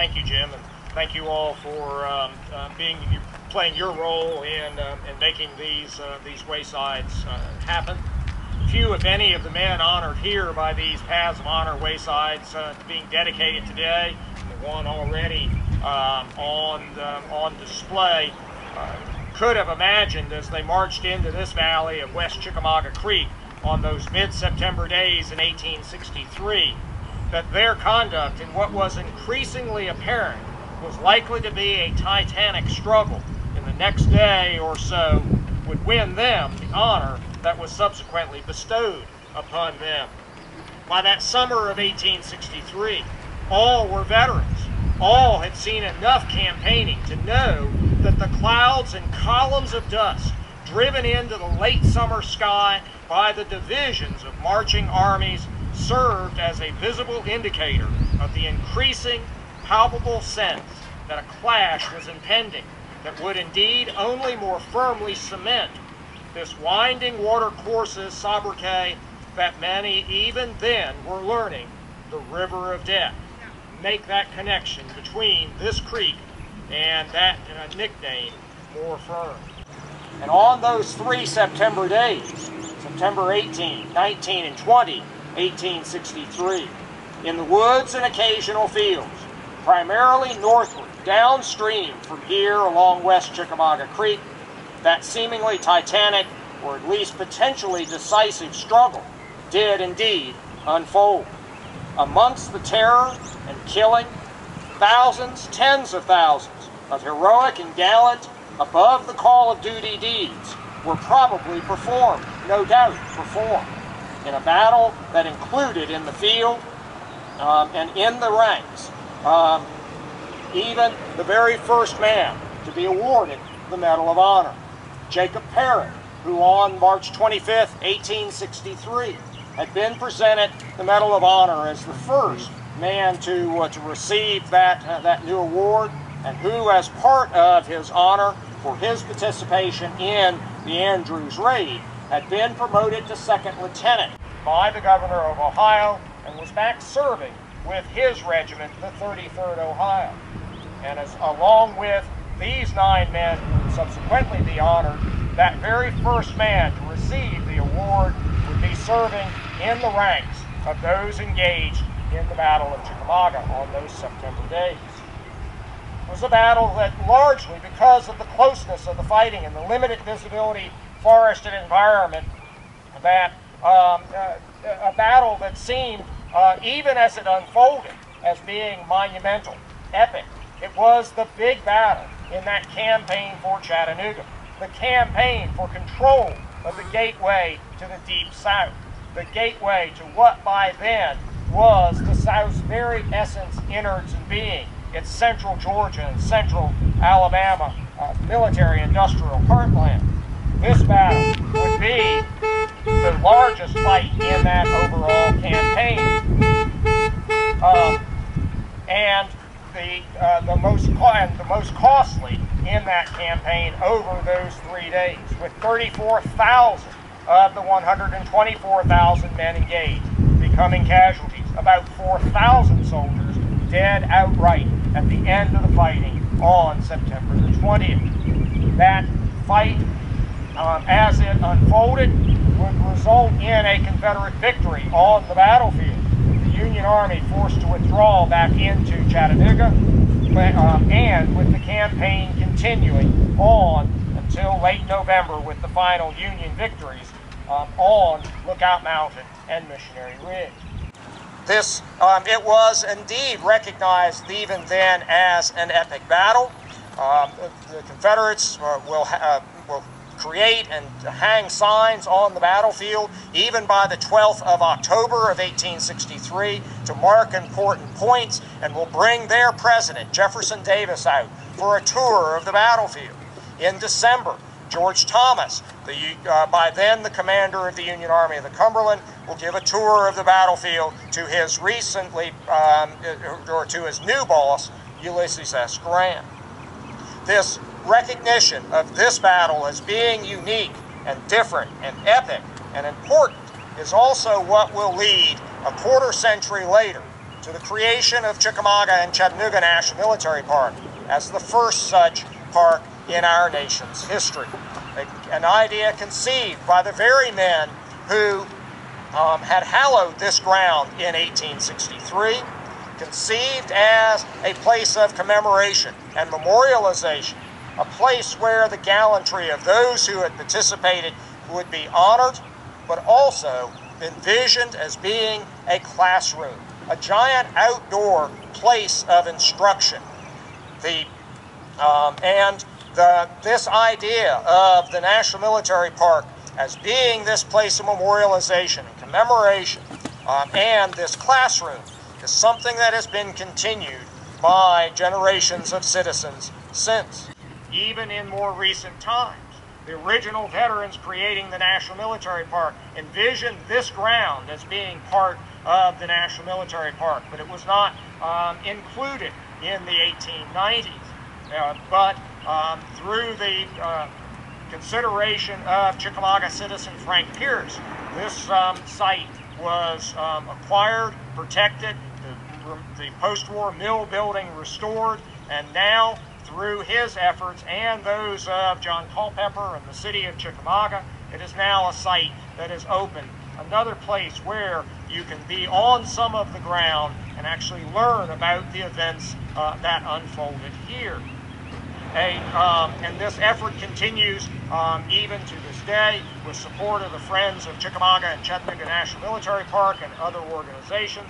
Thank you, Jim, and thank you all for playing your role in making these waysides happen. Few, if any, of the men honored here by these Paths of Honor waysides being dedicated today, and the one already on display, could have imagined as they marched into this valley of West Chickamauga Creek on those mid-September days in 1863 that their conduct in what was increasingly apparent was likely to be a titanic struggle, and the next day or so would win them the honor that was subsequently bestowed upon them. By that summer of 1863, all were veterans. All had seen enough campaigning to know that the clouds and columns of dust driven into the late summer sky by the divisions of marching armies served as a visible indicator of the increasing, palpable sense that a clash was impending that would indeed only more firmly cement this winding watercourse's sobriquet that many even then were learning, the River of Death. Make that connection between this creek and that nickname more firm. And on those 3 September days, September 18, 19, and 20, 1863, in the woods and occasional fields, primarily northward, downstream from here along West Chickamauga Creek, that seemingly titanic, or at least potentially decisive struggle did indeed unfold. Amongst the terror and killing, thousands, tens of thousands of heroic and gallant, above the call of duty deeds were probably performed, no doubt performed, in a battle that included in the field and in the ranks even the very first man to be awarded the Medal of Honor, Jacob Parrott, who on March 25th, 1863, had been presented the Medal of Honor as the first man to receive that new award, and who, as part of his honor for his participation in the Andrews Raid, had been promoted to second lieutenant by the governor of Ohio and was back serving with his regiment, the 33rd Ohio. And along with these 9 men who would subsequently be honored, that very first man to receive the award would be serving in the ranks of those engaged in the Battle of Chickamauga on those September days. It was a battle that, largely because of the closeness of the fighting and the limited visibility forested environment, that a battle that seemed, even as it unfolded, as being monumental, epic. It was the big battle in that campaign for Chattanooga, the campaign for control of the gateway to the Deep South, the gateway to what by then was the South's very essence, innards, and being, its central Georgia and central Alabama military-industrial heartland. This battle would be the largest fight in that overall campaign, and the most costly in that campaign over those 3 days, with 34,000 of the 124,000 men engaged becoming casualties, about 4,000 soldiers dead outright at the end of the fighting on September the 20th. That fight, as it unfolded, would result in a Confederate victory on the battlefield. The Union Army forced to withdraw back into Chattanooga, and with the campaign continuing on until late November with the final Union victories on Lookout Mountain and Missionary Ridge. This, it was indeed recognized even then as an epic battle. The Confederates will create and hang signs on the battlefield even by the 12th of October of 1863 to mark important points, and will bring their president, Jefferson Davis, out for a tour of the battlefield. In December, George Thomas, by then the commander of the Union Army of the Cumberland, will give a tour of the battlefield to his to his new boss, Ulysses S. Grant. This recognition of this battle as being unique and different and epic and important is also what will lead, a quarter century later, to the creation of Chickamauga and Chattanooga National Military Park as the first such park in our nation's history. An idea conceived by the very men who had hallowed this ground in 1863, conceived as a place of commemoration and memorialization, a place where the gallantry of those who had participated would be honored, but also envisioned as being a classroom, a giant outdoor place of instruction. This idea of the National Military Park as being this place of memorialization and commemoration and this classroom is something that has been continued by generations of citizens since. Even in more recent times, the original veterans creating the National Military Park envisioned this ground as being part of the National Military Park, but it was not included in the 1890s. But through the consideration of Chickamauga citizen Frank Pierce, this site was acquired, protected, the post-war mill building restored, and now through his efforts and those of John Culpeper and the city of Chickamauga, it is now a site that is open, another place where you can be on some of the ground and actually learn about the events that unfolded here. And this effort continues even to this day with support of the Friends of Chickamauga and Chattanooga National Military Park and other organizations,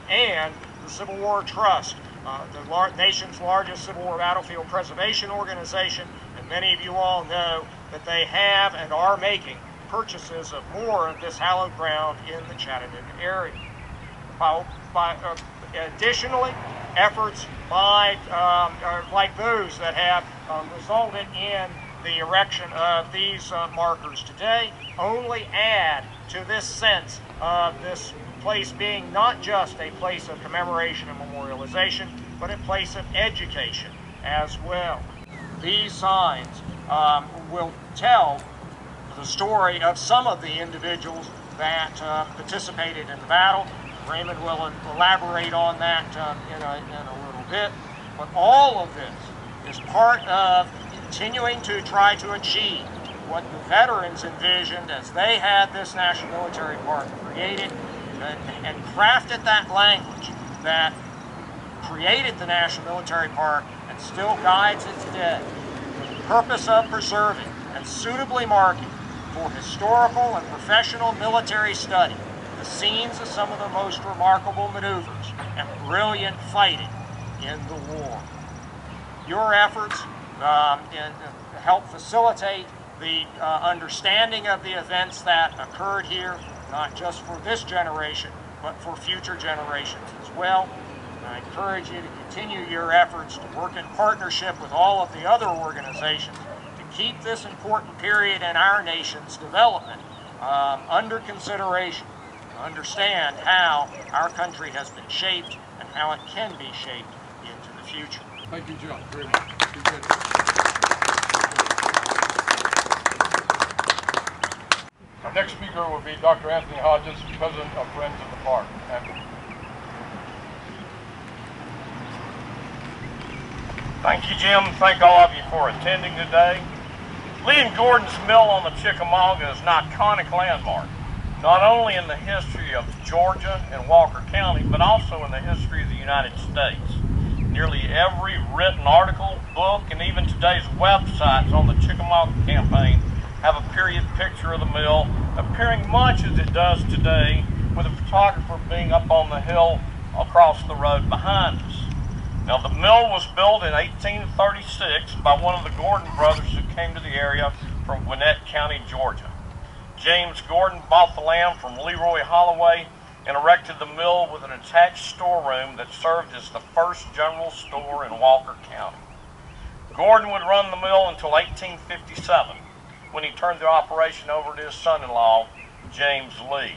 and the Civil War Trust, the nation's largest Civil War battlefield preservation organization, and many of you all know that they have and are making purchases of more of this hallowed ground in the Chattanooga area. Additionally, efforts by like those that have resulted in the erection of these markers today only add to this sense of this place being not just a place of commemoration and memorialization, but a place of education as well. These signs will tell the story of some of the individuals that participated in the battle. Raymond will elaborate on that in a little bit, but all of this is part of continuing to try to achieve what the veterans envisioned as they had this National Military Park created and crafted that language that created the National Military Park and still guides it today, for the purpose of preserving and suitably marking for historical and professional military study the scenes of some of the most remarkable maneuvers and brilliant fighting in the war. Your efforts help facilitate the understanding of the events that occurred here, not just for this generation, but for future generations as well. And I encourage you to continue your efforts to work in partnership with all of the other organizations to keep this important period in our nation's development under consideration. Understand how our country has been shaped and how it can be shaped into the future. Thank you, John, very much. Our next speaker will be Dr. Anthony Hodges, President of Friends of the Park. Anthony. Thank you, Jim. Thank all of you for attending today. Lee and Gordon's Mill on the Chickamauga is an iconic landmark, not only in the history of Georgia and Walker County, but also in the history of the United States. Nearly every written article, book, and even today's websites on the Chickamauga campaign have a period picture of the mill, appearing much as it does today, with a photographer being up on the hill across the road behind us. Now, the mill was built in 1836 by one of the Gordon brothers who came to the area from Gwinnett County, Georgia. James Gordon bought the land from Leroy Holloway and erected the mill with an attached storeroom that served as the first general store in Walker County. Gordon would run the mill until 1857, when he turned the operation over to his son-in-law, James Lee.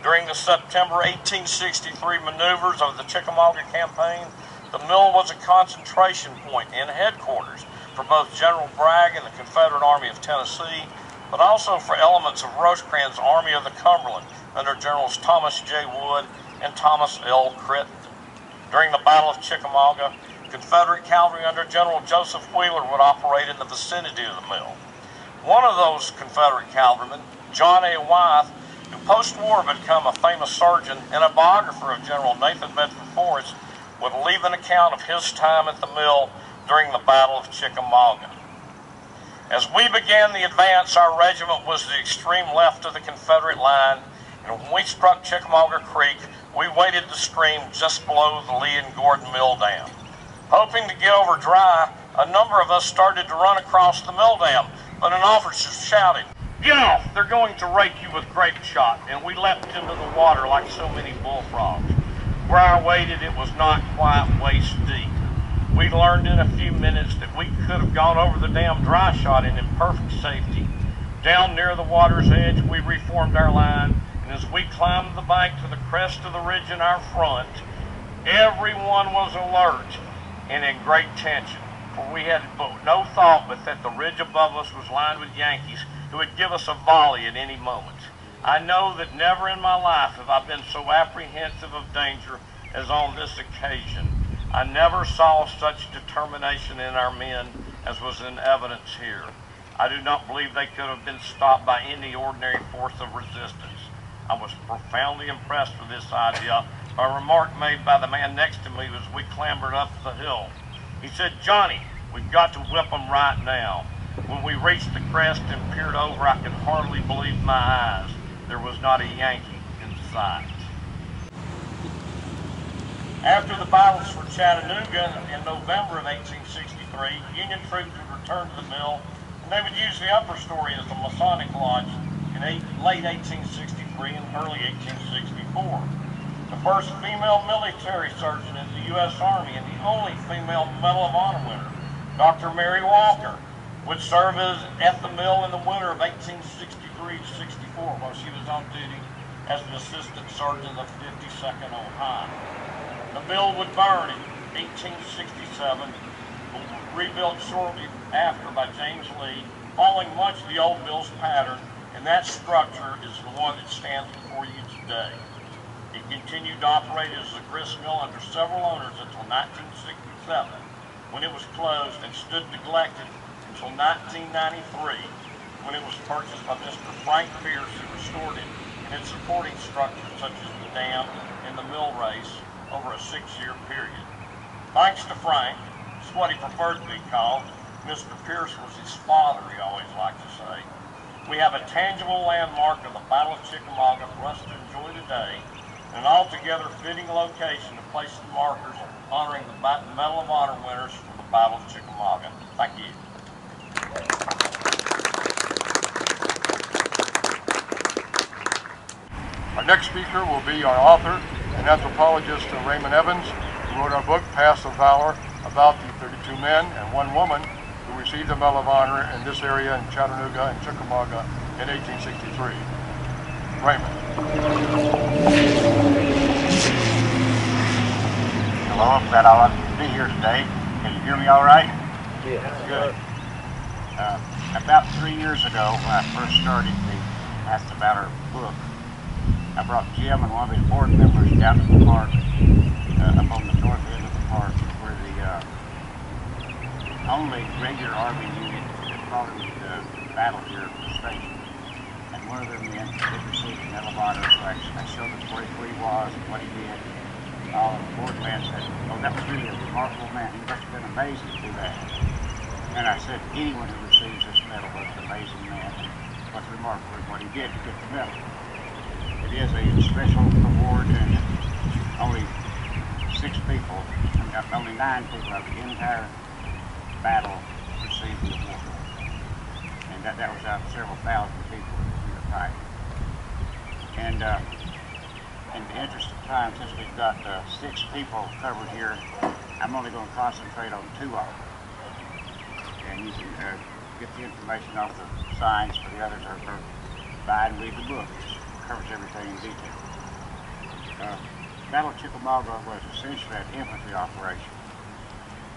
During the September 1863 maneuvers of the Chickamauga campaign, the mill was a concentration point and headquarters for both General Bragg and the Confederate Army of Tennessee, but also for elements of Rosecrans' Army of the Cumberland under Generals Thomas J. Wood and Thomas L. Crittenden. During the Battle of Chickamauga, Confederate cavalry under General Joseph Wheeler would operate in the vicinity of the mill. One of those Confederate cavalrymen, John A. Wythe, who post-war had become a famous surgeon and a biographer of General Nathan Bedford Forrest, would leave an account of his time at the mill during the Battle of Chickamauga. As we began the advance, our regiment was the extreme left of the Confederate line, and when we struck Chickamauga Creek, we waded the stream just below the Lee and Gordon Mill Dam. Hoping to get over dry, a number of us started to run across the mill dam, but an officer shouted, "Get off, they're going to rake you with grape shot," and we leapt into the water like so many bullfrogs. Where I waded, it was not quite waist deep. We learned in a few minutes that we could have gone over the dam dry shotting in perfect safety. Down near the water's edge, we reformed our line, and as we climbed the bank to the crest of the ridge in our front, everyone was alert and in great tension, for we had no thought but that the ridge above us was lined with Yankees who would give us a volley at any moment. I know that never in my life have I been so apprehensive of danger as on this occasion. I never saw such determination in our men as was in evidence here. I do not believe they could have been stopped by any ordinary force of resistance. I was profoundly impressed with this idea by a remark made by the man next to me as we clambered up the hill. He said, "Johnny, we've got to whip them right now." When we reached the crest and peered over, I could hardly believe my eyes. There was not a Yankee in sight. After the battles for Chattanooga in November of 1863, Union troops would return to the mill, and they would use the upper story as the Masonic Lodge in late 1863 and early 1864. The first female military surgeon in the U.S. Army and the only female Medal of Honor winner, Dr. Mary Walker, would serve at the mill in the winter of 1863-64 while she was on duty as an assistant surgeon of 52nd Ohio. The mill would burn in 1867, but rebuilt shortly after by James Lee, following much of the old mill's pattern, and that structure is the one that stands before you today. It continued to operate as a grist mill under several owners until 1967, when it was closed and stood neglected until 1993, when it was purchased by Mr. Frank Pierce, who restored it and its supporting structures such as the dam and the mill race over a 6-year period. Thanks to Frank, it's what he preferred to be called. Mr. Pierce was his father, he always liked to say. We have a tangible landmark of the Battle of Chickamauga for us to enjoy today, and an altogether fitting location to place the markers honoring the Medal of Honor winners from the Battle of Chickamauga. Thank you. Our next speaker will be our author and anthropologist Raymond Evans, who wrote our book, Paths of Valor, about the 32 men and 1 woman who received the Medal of Honor in this area in Chattanooga and Chickamauga in 1863. Raymond. Hello, I'm glad I'll be here today. Can you hear me all right? Yeah. Good. About 3 years ago, when I first started the Paths of Valor book, I brought Jim and one of his board members down to the park, up on the north end of the park, where the only regular Army unit that fought in the battle here was stationed. And one of their men did receive the Medal of Honor, so I showed him where he was and what he did. All of the board men said, "Oh, that was really a remarkable man. He must have been amazing to do that." And I said, anyone who receives this medal was an amazing man. What's remarkable is what he did to get the medal. It is a special award, and only 6 people, only 9 people of the entire battle received the award. And that was out of several thousand people in the fight. And in the interest of time, since we've got 6 people covered here, I'm only going to concentrate on 2 of them. And you can get the information off the signs for the others, or buy and read the book. It covers everything in detail. Battle of Chickamauga was essentially an infantry operation.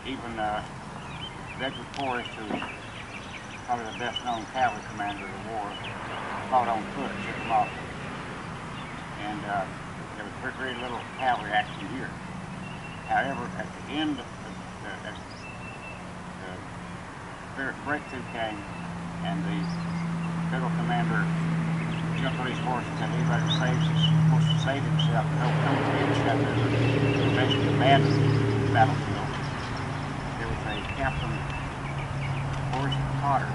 Even Bedford Forrest, who probably the best known cavalry commander of the war, fought on foot at Chickamauga. And there was very little cavalry action here. However, at the end of the breakthrough came, and the federal commander jumped on his horse and said anybody who supposed to save himself, don't come to me and shut the basically abandoned the battlefield. There was a Captain Horace Potter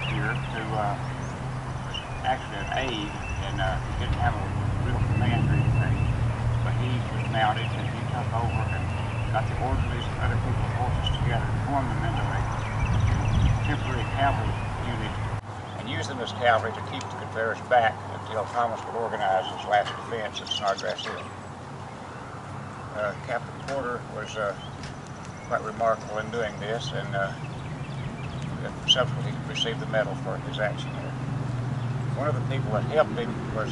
here who was actually an aide, and he didn't have a real command or anything, but he was mounted and he took over and got the orderlies and other people's horses together to form them into a temporary cavalry unit and use them as cavalry to keep the Confederates back until Thomas would organize his last defense at Snodgrass Hill. Captain Porter was quite remarkable in doing this, and subsequently received the medal for his action here. One of the people that helped him was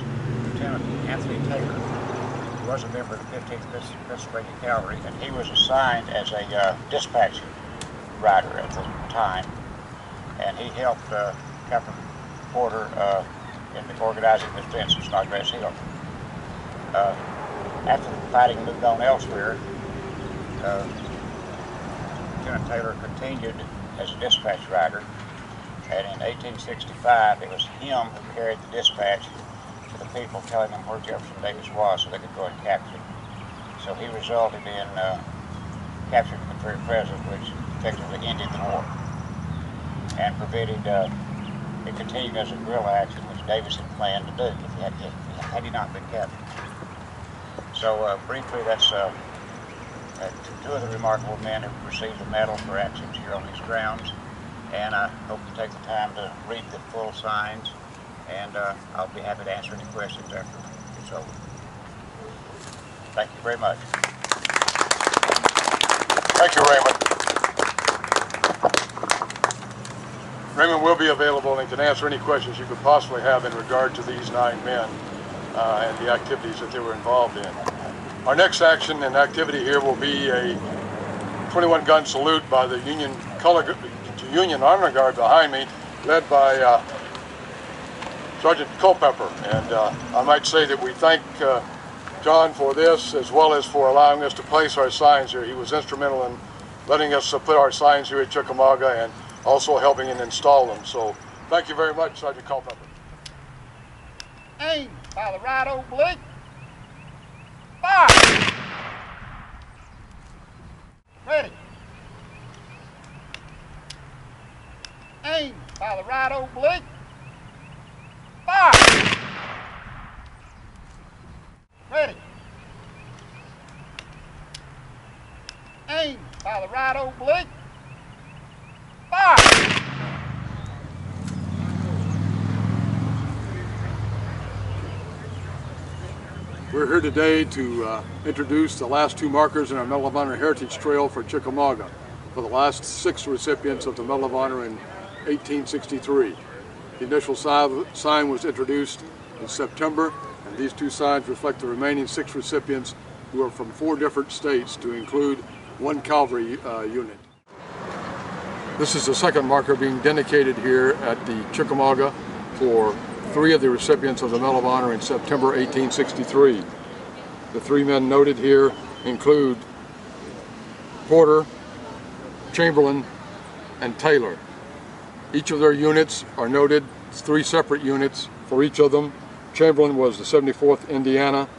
Lieutenant Anthony Taylor, who was a member of the 15th Pennsylvania Cavalry, and he was assigned as a dispatch rider at the time. And he helped Captain Porter in organizing the defense of Snodgrass Hill. After the fighting moved on elsewhere, Lieutenant Taylor continued as a dispatch rider, and in 1865 it was him who carried the dispatch to the people, telling them where Jefferson Davis was so they could go and capture him. So he resulted in capturing the Confederate president, which effectively ended the war and prevented it continuing as a guerrilla action, which Davis had planned to do had he not been captured. So briefly, that's two of the remarkable men who received the medal for actions here on these grounds, and I hope you take the time to read the full signs, and I'll be happy to answer any questions after it's over. Thank you very much. Thank you, Raymond. Raymond will be available and can answer any questions you could possibly have in regard to these 9 men and the activities that they were involved in. Our next action and activity here will be a 21-gun salute by the Union Honor Guard behind me, led by Sergeant Culpepper. And I might say that we thank John for this, as well as for allowing us to place our signs here. He was instrumental in letting us put our signs here at Chickamauga and also helping in install them. So thank you very much, Sergeant Culpepper. Aim by the right oblique. Fire! Ready. Aim by the right oblique. Fire! Ready. Aim by the right oblique. Fire! We're here today to introduce the last 2 markers in our Medal of Honor Heritage Trail for Chickamauga, for the last 6 recipients of the Medal of Honor in 1863. The initial sign was introduced in September, and these 2 signs reflect the remaining 6 recipients who are from 4 different states, to include 1 cavalry unit. This is the second marker being dedicated here at the Chickamauga for 3 of the recipients of the Medal of Honor in September 1863. The 3 men noted here include Porter, Chamberlain, and Taylor. Each of their units are noted. It's 3 separate units for each of them. Chamberlain was the 74th Indiana.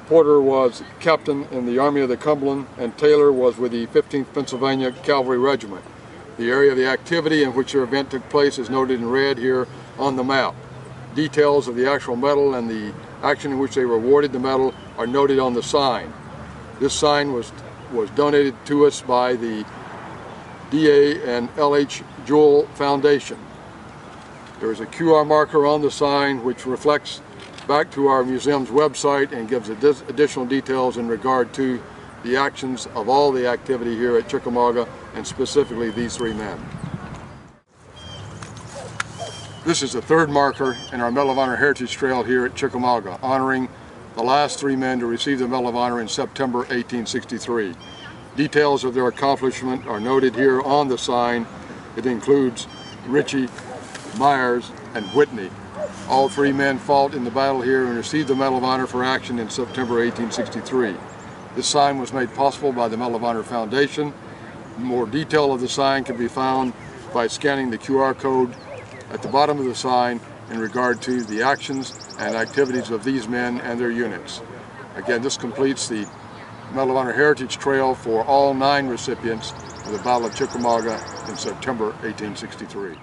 Porter was captain in the Army of the Cumberland, and Taylor was with the 15th Pennsylvania Cavalry Regiment. The area of the activity in which the event took place is noted in red here on the map. Details of the actual medal and the action in which they were awarded the medal are noted on the sign. This sign was donated to us by the D.A. and L.H. Jewell Foundation. There is a QR marker on the sign which reflects back to our museum's website and gives additional details in regard to the actions of all the activity here at Chickamauga, and specifically these 3 men. This is the 3rd marker in our Medal of Honor Heritage Trail here at Chickamauga, honoring the last 3 men to receive the Medal of Honor in September 1863. Details of their accomplishment are noted here on the sign, It includes Ritchie, Myers, and Whitney. All three men fought in the battle here and received the Medal of Honor for action in September 1863. This sign was made possible by the Medal of Honor Foundation. More detail of the sign can be found by scanning the QR code at the bottom of the sign in regard to the actions and activities of these men and their units. Again, this completes the Medal of Honor Heritage Trail for all 9 recipients of the Battle of Chickamauga in September 1863.